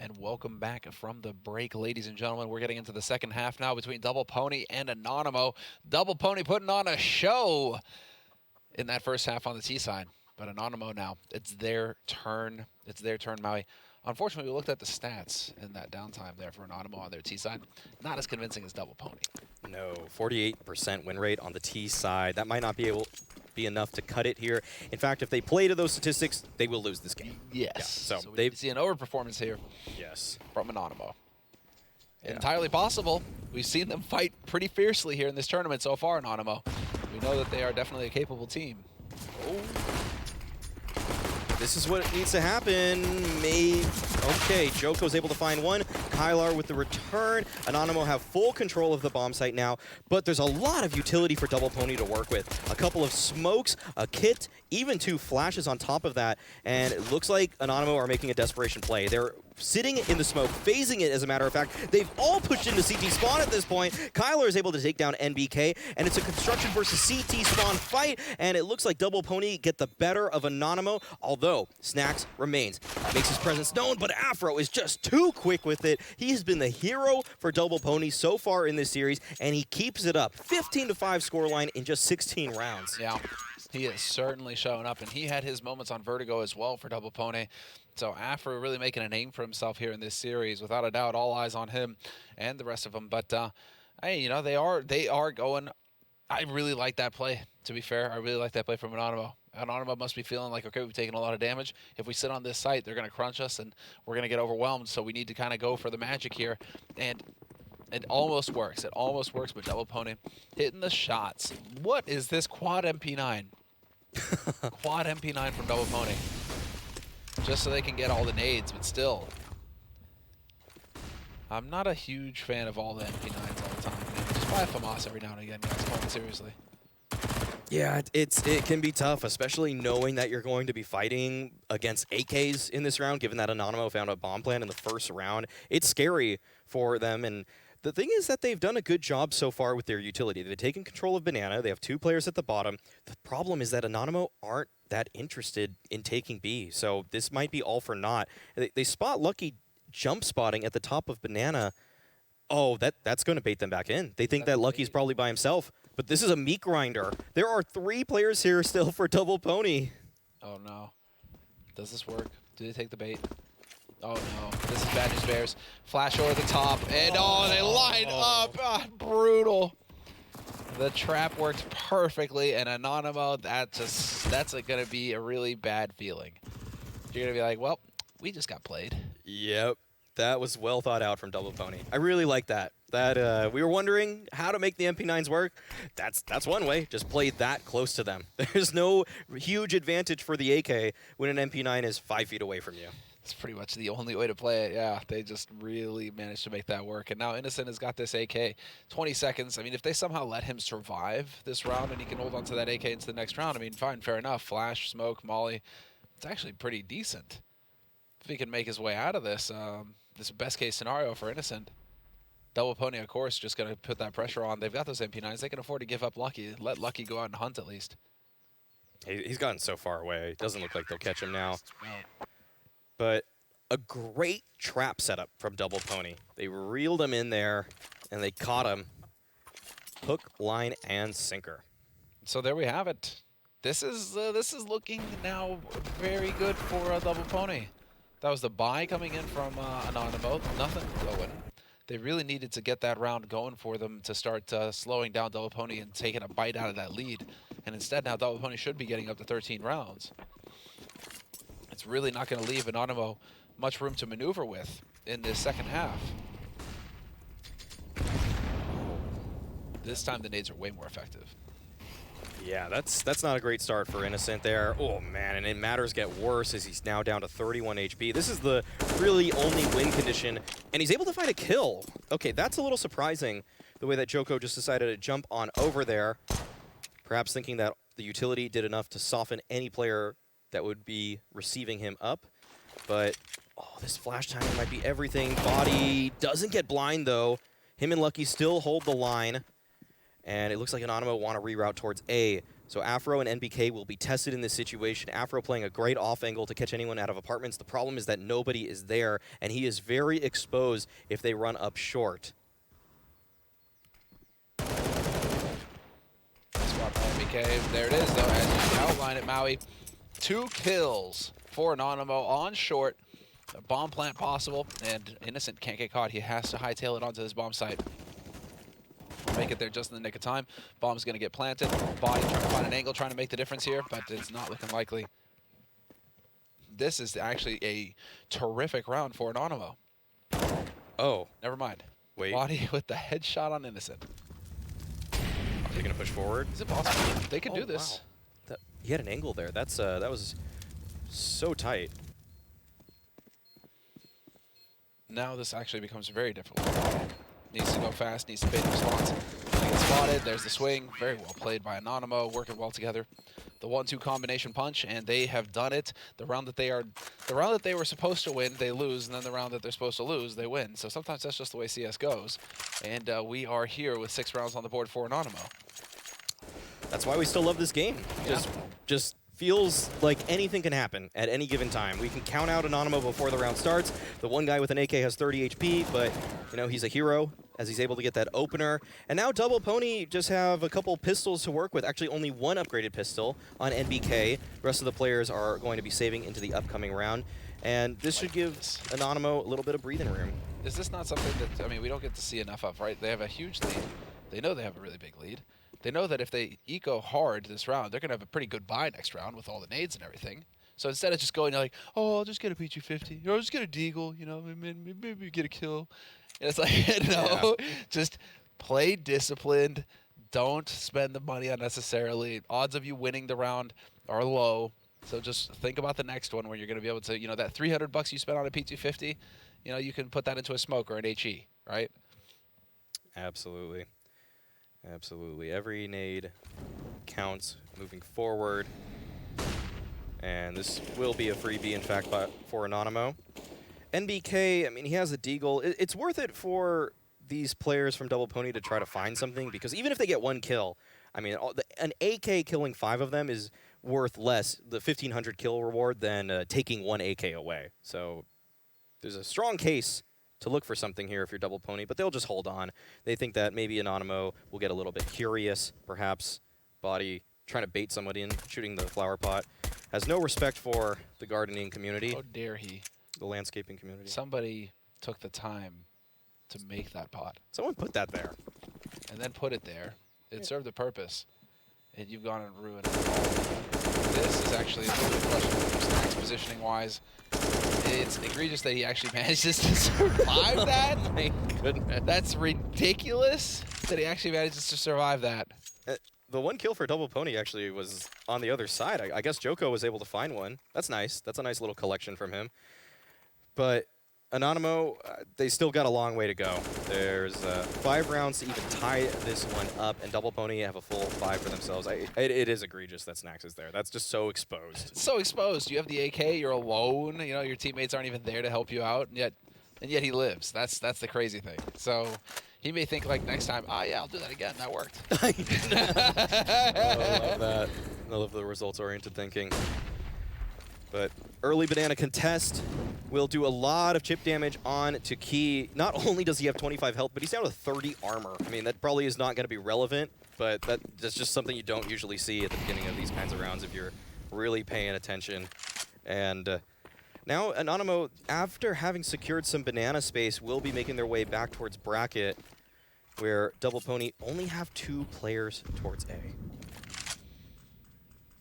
And welcome back from the break, ladies and gentlemen. We're getting into the second half now between Double Poney and Anonymo. Double Poney putting on a show in that first half on the T side. But Anonymo now, it's their turn. It's their turn, Maui. Unfortunately, we looked at the stats in that downtime there for Anonymo on their T side. Not as convincing as Double Poney. No, 48% win rate on the T side. That might not be enough to cut it here. In fact, if they play to those statistics, they will lose this game. Yes. Yeah, so they see an overperformance here. Yes. From Anonymo. Yeah. Entirely possible. We've seen them fight pretty fiercely here in this tournament so far, Anonymo. We know that they are definitely a capable team. Oh. This is what needs to happen. Okay, Joko's able to find one. Kylar with the return. Anonymo have full control of the bomb site now, but there's a lot of utility for Double Poney to work with. A couple of smokes, a kit, even 2 flashes on top of that, and it looks like Anonymo are making a desperation play. They're sitting in the smoke, phasing it, as a matter of fact. They've all pushed into CT spawn at this point. Kyler is able to take down NBK, and it's a construction versus CT spawn fight, and it looks like Double Pony get the better of Anonymo, although Snacks remains. Makes his presence known, but Afro is just too quick with it. He has been the hero for Double Pony so far in this series, and he keeps it up. 15-5 scoreline in just 16 rounds. Yeah, he has certainly shown up, and he had his moments on Vertigo as well for Double Pony. So Afro really making a name for himself here in this series. Without a doubt, all eyes on him and the rest of them. But, hey, you know, they are going. I really like that play, to be fair. I really like that play from Anonymo. Anonymo must be feeling like, okay, we've taken a lot of damage. If we sit on this site, they're going to crunch us, and we're going to get overwhelmed. So we need to kind of go for the magic here. And it almost works. It almost works, but Double Pony hitting the shots. What is this quad MP9? Quad MP9 from Double Pony. Just so they can get all the nades, but still. I'm not a huge fan of all the MP9s all the time. Man. Just buy a FAMAS every now and again, guys. Come on, seriously. Yeah, it can be tough, especially knowing that you're going to be fighting against AKs in this round, given that Anonymo found a bomb plant in the first round. It's scary for them, and the thing is that they've done a good job so far with their utility. They've taken control of Banana. They have 2 players at the bottom. The problem is that Anonymo aren't that interested in taking B, so this might be all for naught. They spot Lucky jump spotting at the top of Banana. Oh, that's going to bait them back in. They think that Lucky's probably by himself, but this is a meat grinder. There are 3 players here still for Double Pony. Oh, no. Does this work? Do they take the bait? Oh, no. This is bad news bears. Flash over the top, and they line up. Ah, brutal. The trap worked perfectly, and Anonymo, that's going to be a really bad feeling. You're going to be like, well, we just got played. Yep. That was well thought out from Double Pony. I really like that. We were wondering how to make the MP9s work. That's one way. Just play that close to them. There's no huge advantage for the AK when an MP9 is 5 feet away from you. It's pretty much the only way to play it. Yeah, they just really managed to make that work. And now Innocent has got this AK. 20 seconds. I mean, if they somehow let him survive this round and he can hold on to that AK into the next round, I mean, fine, fair enough. Flash, smoke, molly. It's actually pretty decent. If he can make his way out of this, this is best case scenario for Innocent. Double Pony, of course, just going to put that pressure on. They've got those MP9s. They can afford to give up Lucky. Let Lucky go out and hunt at least. He's gotten so far away. It doesn't look like they'll catch him now. No. But a great trap setup from Double Pony. They reeled him in there, and they caught him. Hook, line, and sinker. So there we have it. This is looking now very good for Double Pony. That was the buy coming in from Anonymo. Nothing going. They really needed to get that round going for them to start slowing down Double Pony and taking a bite out of that lead. And instead now Double Pony should be getting up to 13 rounds. It's really not going to leave Anonymo much room to maneuver with in this second half. This time the nades are way more effective. Yeah, that's not a great start for Innocent there. Oh, man, and matters get worse as he's now down to 31 HP. This is the really only win condition, and he's able to find a kill. Okay, that's a little surprising, the way that Joko just decided to jump on over there, perhaps thinking that the utility did enough to soften any player that would be receiving him up. But, oh, this flash timing might be everything. Body doesn't get blind, though. Him and Lucky still hold the line. And it looks like Anonymo want to reroute towards A. So Afro and NBK will be tested in this situation. Afro playing a great off angle to catch anyone out of apartments. The problem is that nobody is there, and he is very exposed if they run up short. Spot by NBK. There it is, though, as you outline it, Maui. 2 kills for Anonymo on short. A bomb plant possible, and Innocent can't get caught. He has to hightail it onto this bomb site. Make it there just in the nick of time. Bomb's going to get planted. Body trying to find an angle, trying to make the difference here, but it's not looking likely. This is actually a terrific round for Anonymo. Oh. Never mind. Wait. Body with the headshot on Innocent. Are they going to push forward? Is it possible? They can do this. Wow. He had an angle there. That was so tight. Now this actually becomes very difficult. Needs to go fast, needs to bait the response. He gets spotted, there's the swing. Very well played by Anonymo, working well together. The 1-2 combination punch, and they have done it. The round that they were supposed to win, they lose, and then the round that they're supposed to lose, they win. So sometimes that's just the way CS goes. And we are here with 6 rounds on the board for Anonymo. That's why we still love this game. Yeah. Just feels like anything can happen at any given time. We can count out Anonymo before the round starts. The one guy with an AK has 30 HP, but you know, he's a hero as he's able to get that opener. And now Double Pony just have a couple pistols to work with. Actually, only one upgraded pistol on NBK. The rest of the players are going to be saving into the upcoming round. And this should give Anonymo a little bit of breathing room. Is this not something that, I mean, we don't get to see enough of, right? They have a huge lead. They know they have a really big lead. They know that if they eco hard this round, they're going to have a pretty good buy next round with all the nades and everything. So instead of just going like, oh, I'll just get a PG-50, or I'll just get a deagle, you know, maybe get a kill. And it's like, no, just play disciplined. Don't spend the money unnecessarily. Odds of you winning the round are low. So just think about the next one where you're going to be able to, you know, that $300 you spent on a PG-50, you know, you can put that into a smoke or an HE, right? Absolutely. Absolutely. Every nade counts moving forward. And this will be a freebie, in fact, for Anonymo. NBK, I mean, he has a deagle. It's worth it for these players from Double Pony to try to find something, because even if they get one kill, I mean, an AK killing 5 of them is worth less, the 1,500 kill reward, than taking one AK away. So there's a strong case to look for something here if you're Double Pony, but they'll just hold on. They think that maybe Anonymo will get a little bit curious, perhaps. Body trying to bait somebody in, shooting the flower pot. Has no respect for the gardening community. How dare he? The landscaping community. Somebody took the time to make that pot. Someone put that there. And then put it there. It served a purpose. And you've gone and ruined it all. This is actually a little bit questionable from Snacks positioning-wise. It's egregious that he actually manages to survive that. My goodness. That's ridiculous that he actually manages to survive that. The one kill for Double Pony actually was on the other side. I guess Joko was able to find one. That's nice. That's a nice little collection from him. But Anonymo, they still got a long way to go. There's 5 rounds to even tie this one up, and Double Pony have a full 5 for themselves. It is egregious that Snacks is there. That's just so exposed. It's so exposed. You have the AK, you're alone. You know, your teammates aren't even there to help you out, and yet he lives. That's the crazy thing. So he may think like next time, oh yeah, I'll do that again. That worked. I love that. I love the results-oriented thinking. But early banana contest will do a lot of chip damage on to Key. Not only does he have 25 health, but he's down to 30 armor. I mean, that probably is not going to be relevant, but that's just something you don't usually see at the beginning of these kinds of rounds if you're really paying attention. And now Anonymo, after having secured some banana space, will be making their way back towards bracket, where Double Pony only have 2 players towards A.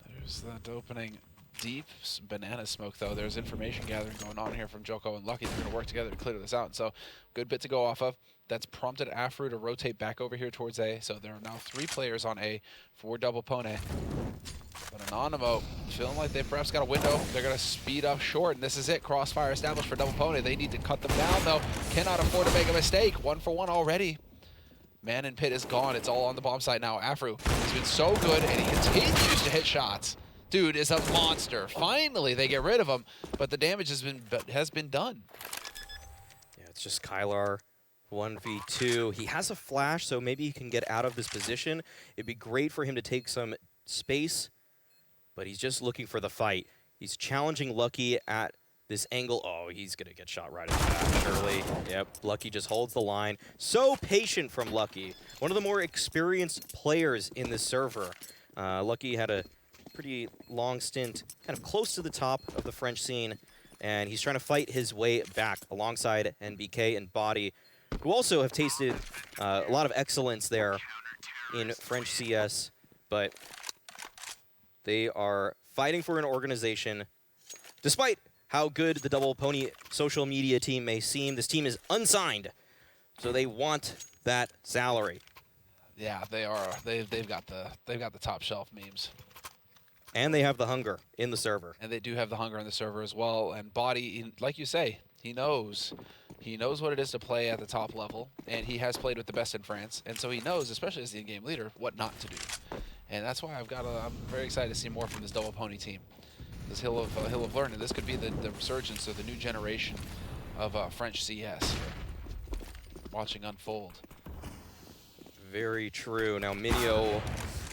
There's that opening. Deep banana smoke, though. There's information gathering going on here from Joko and Lucky. They're going to work together to clear this out. So, good bit to go off of. That's prompted Afro to rotate back over here towards A. So, there are now 3 players on A for Double Pony. But Anonymo feeling like they've perhaps got a window. They're going to speed up short, and this is it. Crossfire established for Double Pony. They need to cut them down, though. Cannot afford to make a mistake. 1 for 1 already. Man in Pit is gone. It's all on the bomb site now. Afro has been so good, and he continues to hit shots. Dude is a monster. Finally, they get rid of him, but the damage has been done. Yeah, it's just Kylar 1v2. He has a flash, so maybe he can get out of this position. It'd be great for him to take some space, but he's just looking for the fight. He's challenging Lucky at this angle. Oh, he's going to get shot right at that, surely. Yep, Lucky just holds the line. So patient from Lucky. One of the more experienced players in this server. Lucky had a pretty long stint kind of close to the top of the French scene, and he's trying to fight his way back alongside NBK and Body, who also have tasted a lot of excellence there in French CS, but they are fighting for an organization. Despite how good the Double Pony social media team may seem, this team is unsigned, so they want that salary. Yeah, they are. They've got the top shelf memes. And they have the hunger in the server. And they do have the hunger in the server as well. And Body, like you say, he knows He knows what it is to play at the top level, and he has played with the best in France, and so he knows, especially as the in-game leader, what not to do. And that's why I'm very excited to see more from this Double Pony team, because he'll have learned, and this could be the resurgence of the new generation of French CS here, watching unfold. Very true. Now Minio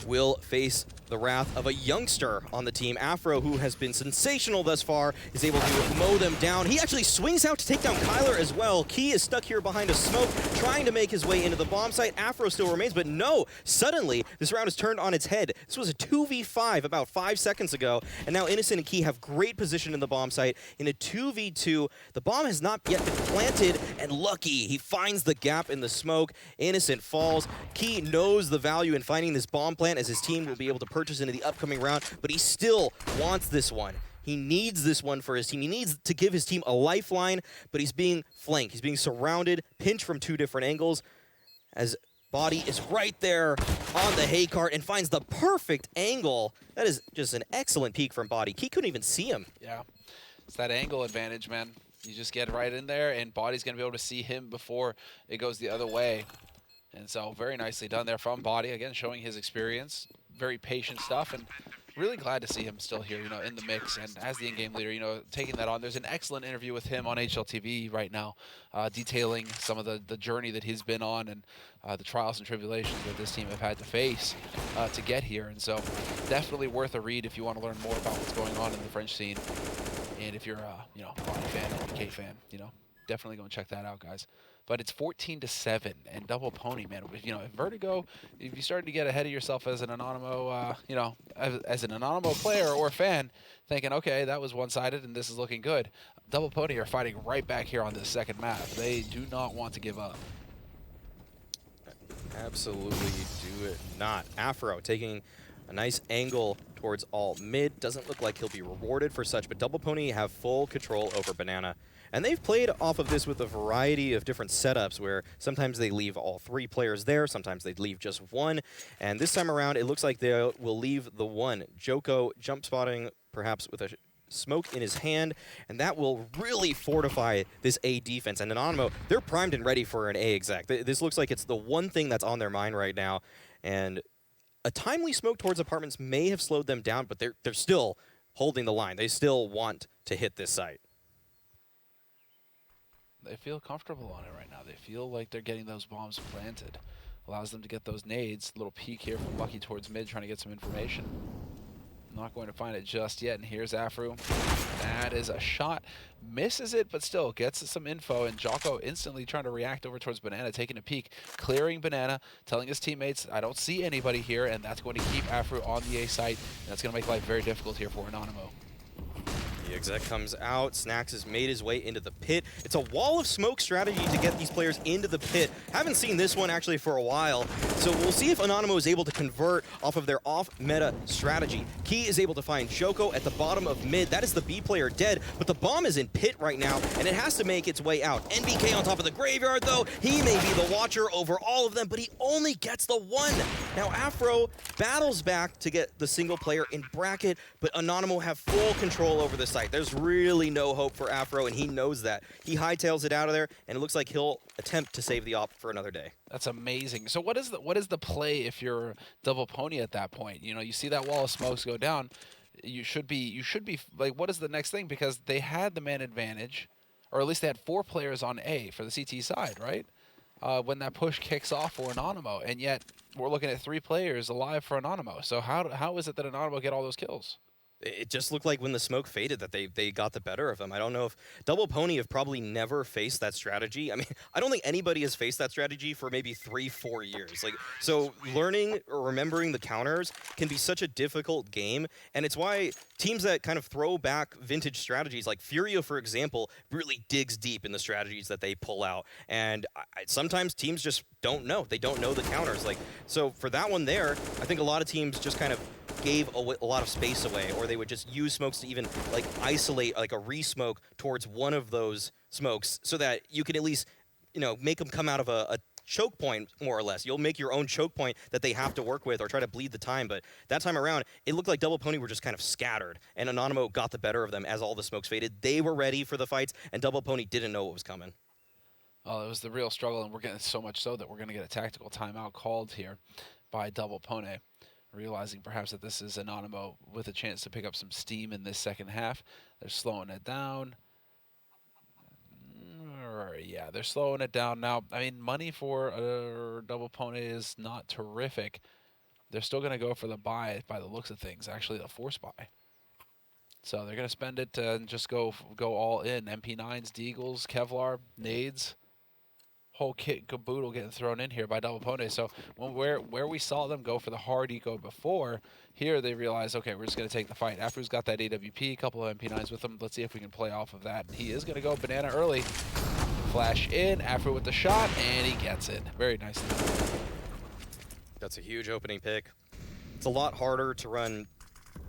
will face the wrath of a youngster on the team. Afro, who has been sensational thus far, is able to mow them down. He actually swings out to take down Kyler as well. Key is stuck here behind a smoke, trying to make his way into the bomb site. Afro still remains, but no, suddenly this round is turned on its head. This was a 2v5 about 5 seconds ago, and now Innocent and Key have great position in the bomb site. In a 2v2, the bomb has not yet been planted, and Lucky, he finds the gap in the smoke. Innocent falls. Key knows the value in finding this bomb plant, as his team will be able to purchase into the upcoming round, but he still wants this one. He needs this one for his team. He needs to give his team a lifeline, but he's being flanked. He's being surrounded, pinched from 2 different angles, as Body is right there on the hay cart and finds the perfect angle. That is just an excellent peek from Body. He couldn't even see him. Yeah, it's that angle advantage, man. You just get right in there, and Body's going to be able to see him before it goes the other way. And so very nicely done there from Body, again, showing his experience. Very patient stuff, and really glad to see him still here, in the mix, and as the in-game leader, taking that on. There's an excellent interview with him on HLTV right now, detailing some of the journey that he's been on, and the trials and tribulations that this team have had to face to get here. And so definitely worth a read if you want to learn more about what's going on in the French scene. And if you're a Body fan, NBK fan, definitely go and check that out, guys. But it's 14-7, and Double Pony, man. If Vertigo, if you started to get ahead of yourself as an Anonymo, as an Anonymo player or fan, thinking, okay, that was one-sided and this is looking good. Double Pony are fighting right back here on this second map. They do not want to give up. Absolutely do it not. Afro taking a nice angle towards alt mid. Doesn't look like he'll be rewarded for such, but Double Pony have full control over Banana. And they've played off of this with a variety of different setups, where sometimes they leave all 3 players there, sometimes they leave just 1. And this time around, it looks like they will leave the 1. Joko jump spotting, perhaps with a smoke in his hand, and that will really fortify this A defense. And Anonymo, they're primed and ready for an A exec. This looks like it's the one thing that's on their mind right now. And a timely smoke towards apartments may have slowed them down, but they're still holding the line. They still want to hit this site. They feel comfortable on it right now. They feel like they're getting those bombs planted. Allows them to get those nades. Little peek here from Lucky towards mid, trying to get some information. Not going to find it just yet, and here's Afro. That is a shot. Misses it, but still gets some info, and Jocko instantly trying to react over towards Banana, taking a peek, clearing Banana, telling his teammates, I don't see anybody here, and that's going to keep Afro on the A site, and that's going to make life very difficult here for Anonymo. The exec comes out. Snacks has made his way into the pit. It's a wall of smoke strategy to get these players into the pit. Haven't seen this one actually for a while. So we'll see if Anonymo is able to convert off of their off-meta strategy. Key is able to find Joko at the bottom of mid. That is the B player dead, but the bomb is in pit right now, and it has to make its way out. NBK on top of the graveyard, though. He may be the watcher over all of them, but he only gets the 1. Now Afro battles back to get the single player in bracket, but Anonymo have full control over the site. There's really no hope for Afro, and he knows that. He hightails it out of there, and it looks like he'll attempt to save the op for another day. That's amazing. So what is the play if you're Double Pony at that point? You see that wall of smokes go down. You should be like, what is the next thing? Because they had the man advantage, or at least they had 4 players on A for the CT side, right? When that push kicks off for Anonymo, and yet we're looking at 3 players alive for Anonymo. So how is it that Anonymo get all those kills? It just looked like when the smoke faded that they got the better of them. I don't know if Double Pony have probably never faced that strategy. I mean, I don't think anybody has faced that strategy for maybe 3-4 years. So learning or remembering the counters can be such a difficult game, and it's why teams that kind of throw back vintage strategies, like Furio, for example, really digs deep in the strategies that they pull out. And sometimes teams just don't know. They don't know the counters. So for that one there, I think a lot of teams just kind of gave a lot of space away, or they would just use smokes to even isolate a re-smoke towards one of those smokes, so that you can at least make them come out of a choke point, more or less. You'll make your own choke point that they have to work with, or try to bleed the time. But that time around, it looked like Double Pony were just kind of scattered, and Anonymo got the better of them as all the smokes faded. They were ready for the fights, and Double Pony didn't know what was coming. It was the real struggle, and we're getting so much so that we're going to get a tactical timeout called here by Double Poney, realizing perhaps that this is Anonymo with a chance to pick up some steam in this second half. They're slowing it down. Yeah, they're slowing it down now. I mean, money for Double Poney is not terrific. They're still going to go for the buy by the looks of things, actually the force buy. So they're going to spend it and just go all in. MP9s, Deagles, Kevlar, nades. Whole kit caboodle getting thrown in here by Double Poney. So where we saw them go for the hard eco before, here they realize, okay, we're just going to take the fight. After he's got that AWP, a couple of MP9s with him, let's see if we can play off of that. And he is going to go banana early. Flash in, Afro with the shot, and he gets it. Very nicely. That's a huge opening pick. It's a lot harder to run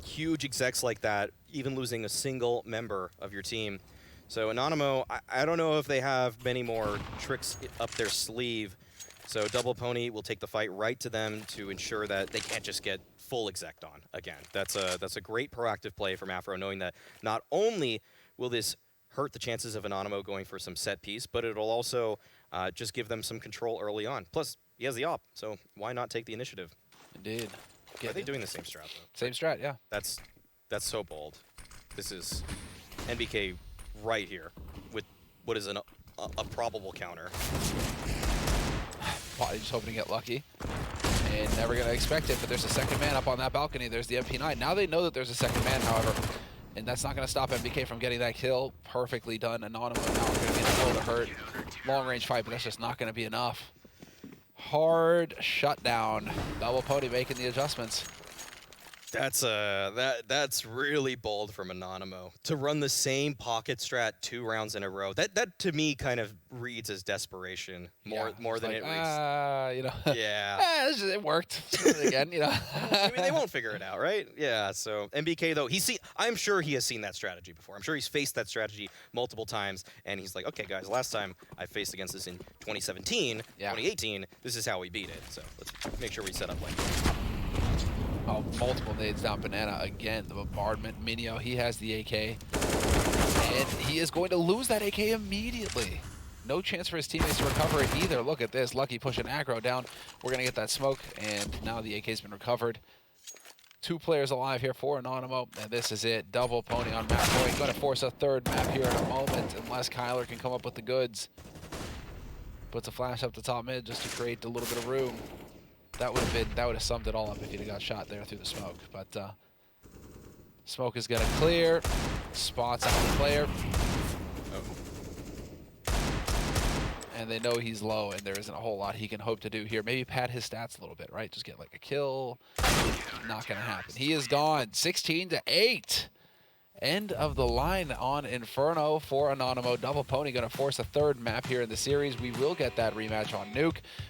huge execs like that, even losing a single member of your team. So Anonymo, I don't know if they have many more tricks up their sleeve. So Double Poney will take the fight right to them to ensure that they can't just get full exec on again. That's a great proactive play from Afro, knowing that not only will this hurt the chances of Anonymo going for some set piece, but it'll also just give them some control early on. Plus, he has the op, so why not take the initiative? Indeed. Are they doing the same strat, though? Same strat, yeah. That's so bold. This is NBK right here with what is a probable counter. Probably just hoping to get lucky. And never going to expect it, but there's a second man up on that balcony. There's the MP9. Now they know that there's a second man, however. And that's not going to stop MBK from getting that kill. Perfectly done. Anonymo now going to be a kill to hurt. Long range fight, but that's just not going to be enough. Hard shutdown. Double Poney making the adjustments. That's really bold from Anonymo to run the same pocket strat 2 rounds in a row. That to me kind of reads as desperation more than it reads. You know. Yeah. It worked again. You know. I mean, they won't figure it out, right? Yeah. So MBK though, I'm sure he has seen that strategy before. I'm sure he's faced that strategy multiple times, and he's like, okay, guys, last time I faced against this in 2017, 2018, this is how we beat it. So let's make sure we set up like this. Oh, multiple nades down banana again. The bombardment. Minio, he has the AK. And he is going to lose that AK immediately. No chance for his teammates to recover it either. Look at this. Lucky pushing aggro down. We're going to get that smoke, and now the AK's been recovered. 2 players alive here for Anonymo, and this is it. Double Poney on map point. Going to force a third map here in a moment, unless Kyler can come up with the goods. Puts a flash up the top mid just to create a little bit of room. That would have summed it all up if he'd have got shot there through the smoke. But smoke is gonna clear. Spots out the player. And they know he's low, and there isn't a whole lot he can hope to do here. Maybe pad his stats a little bit, right? Just get like a kill. Not gonna happen. He is gone. 16-8. End of the line on Inferno for Anonymo. Double Poney going to force a third map here in the series. We will get that rematch on Nuke.